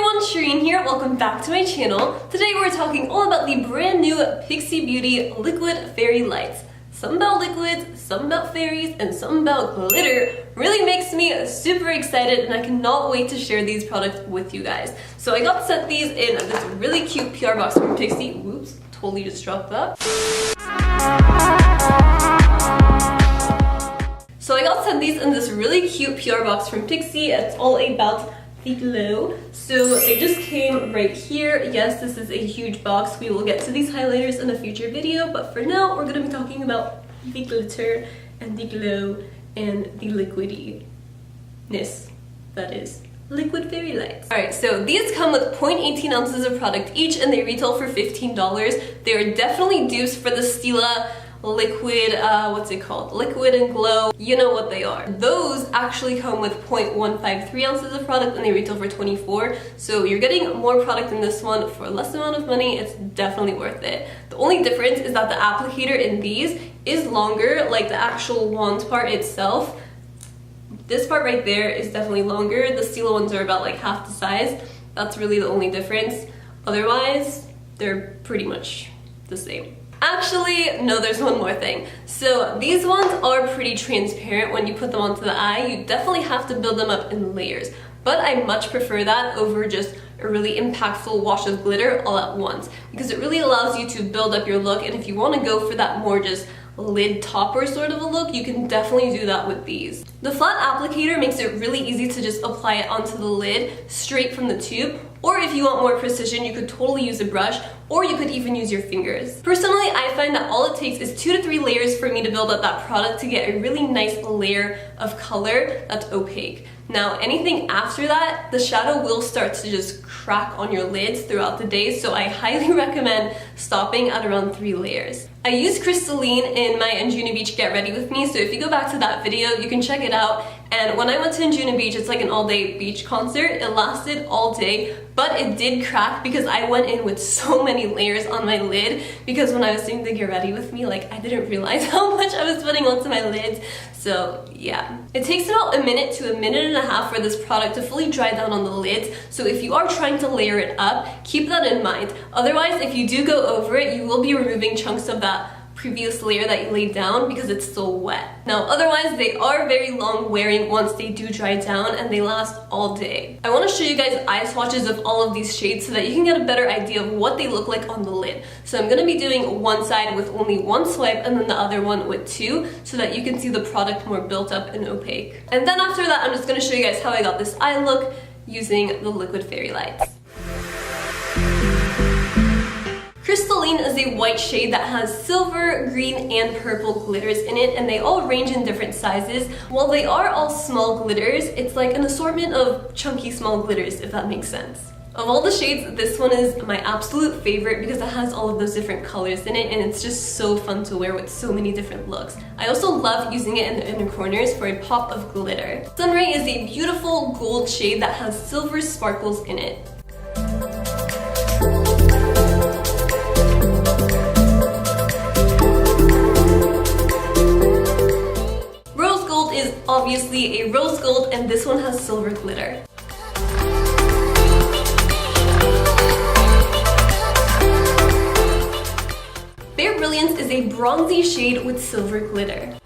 everyone, Shireen here. Welcome back to my channel. Today we're talking all about the brand new Pixi Beauty Liquid Fairy Lights. Something about liquids, something about fairies, and something about glitter really makes me super excited, and I cannot wait to share these products with you guys. So I got sent these in this really cute PR box from Pixi. Whoops, totally just dropped that. So I got sent these in this really cute PR box from Pixi. It's all about the glow. So they just came right here. Yes, this is a huge box. We will get to these highlighters in a future video, but for now we're going to be talking about the glitter and the glow and the liquidiness that is liquid fairy lights. Alright, so these come with 0.18 ounces of product each, and they retail for $15. They are definitely dupes for the Stila liquid, what's it called? Liquid and Glow. You know what they are. Those actually come with 0.153 ounces of product and they retail for $24. So you're getting more product in this one for less amount of money. It's definitely worth it. The only difference is that the applicator in these is longer, like the actual wand part itself. This part right there is definitely longer. The Stila ones are about like half the size. That's really the only difference. Otherwise, they're pretty much the same. Actually, no, there's one more thing. So these ones are pretty transparent when you put them onto the eye. You definitely have to build them up in layers, but I much prefer that over just a really impactful wash of glitter all at once, because it really allows you to build up your look. And if you want to go for that more just lid topper sort of a look, you can definitely do that with these. The flat applicator makes it really easy to just apply it onto the lid straight from the tube, or if you want more precision, you could totally use a brush, or you could even use your fingers. Personally, I find that all it takes is 2 to 3 layers for me to build up that product to get a really nice layer of color that's opaque. Now, anything after that, the shadow will start to just crack on your lids throughout the day, so I highly recommend stopping at around 3 layers. I used Crystalline in my Anjuna Beach Get Ready With Me, so if you go back to that video, you can check it out. And when I went to Anjuna Beach, it's like an all-day beach concert. It lasted all day, but it did crack because I went in with so many layers on my lid, because when I was doing the Get Ready With Me, like, I didn't realize how much I was putting onto my lids. So yeah, it takes about a minute to a minute and a half for this product to fully dry down on the lids. So if you are trying to layer it up, keep that in mind. Otherwise, if you do go over it, you will be removing chunks of that previous layer that you laid down because it's still wet. Now, otherwise, they are very long wearing once they do dry down, and they last all day. I want to show you guys eye swatches of all of these shades so that you can get a better idea of what they look like on the lid. So I'm going to be doing one side with only 1 swipe and then the other one with 2, so that you can see the product more built up and opaque. And then after that, I'm just going to show you guys how I got this eye look using the liquid fairy lights. Crystalline is a white shade that has silver, green, and purple glitters in it, and they all range in different sizes. While they are all small glitters, it's like an assortment of chunky small glitters, if that makes sense. Of all the shades, this one is my absolute favorite because it has all of those different colors in it, and it's just so fun to wear with so many different looks. I also love using it in the inner corners for a pop of glitter. Sunray is a beautiful gold shade that has silver sparkles in it. Obviously a rose gold, and this one has silver glitter. Bare Brilliance is a bronzy shade with silver glitter.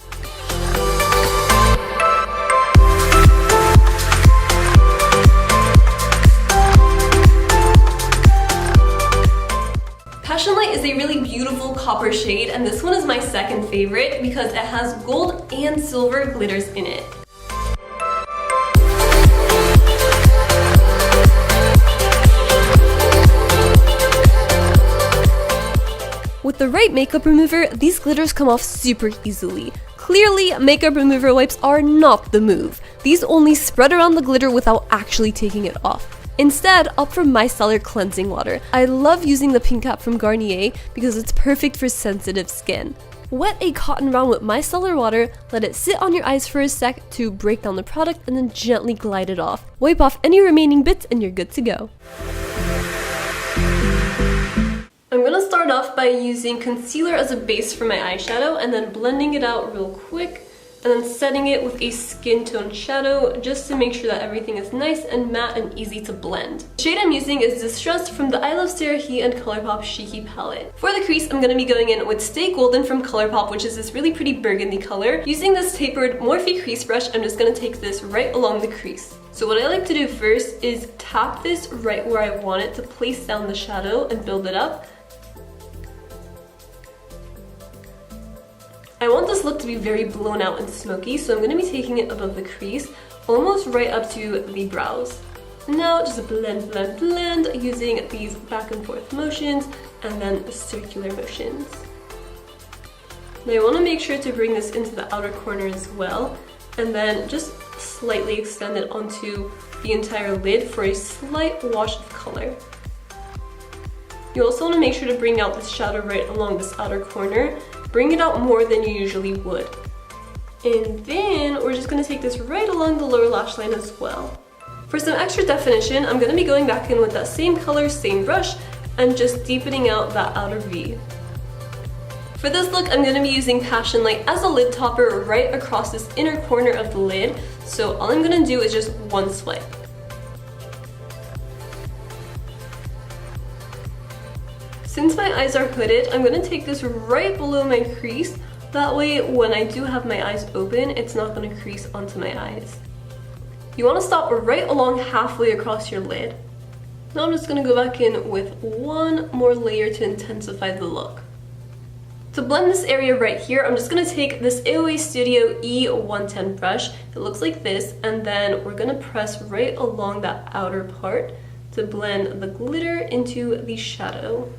Passion Light is a really beautiful copper shade, and this one is my second favorite because it has gold and silver glitters in it. With the right makeup remover, these glitters come off super easily. Clearly, makeup remover wipes are not the move. These only spread around the glitter without actually taking it off. Instead, opt for micellar cleansing water. I love using the pink cap from Garnier because it's perfect for sensitive skin. Wet a cotton round with micellar water, let it sit on your eyes for a sec to break down the product, and then gently glide it off. Wipe off any remaining bits and you're good to go. I'm gonna start off by using concealer as a base for my eyeshadow and then blending it out real quick and then setting it with a skin tone shadow just to make sure that everything is nice and matte and easy to blend. The shade I'm using is Distressed from the I Love Sarah He and Colourpop Shiki palette. For the crease, I'm going to be going in with Stay Golden from Colourpop, which is this really pretty burgundy color. Using this tapered Morphe crease brush, I'm just going to take this right along the crease. So what I like to do first is tap this right where I want it to place down the shadow and build it up. I want this look to be very blown out and smoky, so I'm going to be taking it above the crease, almost right up to the brows. Now just blend, blend, blend using these back and forth motions and then circular motions. Now I want to make sure to bring this into the outer corner as well, and then just slightly extend it onto the entire lid for a slight wash of color. You also want to make sure to bring out this shadow right along this outer corner. Bring it out more than you usually would. And then we're just going to take this right along the lower lash line as well. For some extra definition, I'm going to be going back in with that same color, same brush, and just deepening out that outer V. For this look, I'm going to be using Passion Light as a lid topper right across this inner corner of the lid. So all I'm going to do is just one swipe. Since my eyes are hooded, I'm going to take this right below my crease. That way, when I do have my eyes open, it's not going to crease onto my eyes. You want to stop right along halfway across your lid. Now I'm just going to go back in with one more layer to intensify the look. To blend this area right here, I'm just going to take this AOA Studio E110 brush. It looks like this, and then we're going to press right along that outer part to blend the glitter into the shadow.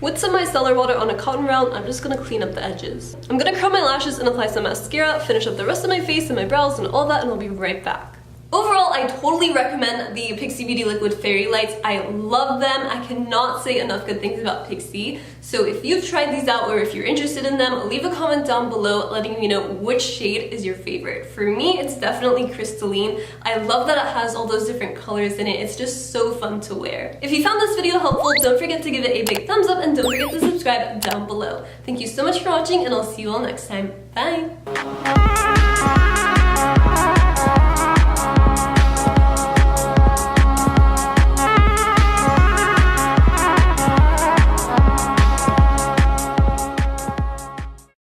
With some micellar water on a cotton round, I'm just going to clean up the edges. I'm going to curl my lashes and apply some mascara, finish up the rest of my face and my brows and all that, and I'll be right back. Overall, I totally recommend the Pixi Beauty Liquid Fairy Lights. I love them. I cannot say enough good things about Pixi. So if you've tried these out or if you're interested in them, leave a comment down below letting me know which shade is your favorite. For me, it's definitely Crystalline. I love that it has all those different colors in it. It's just so fun to wear. If you found this video helpful, don't forget to give it a big thumbs up and don't forget to subscribe down below. Thank you so much for watching, and I'll see you all next time. Bye!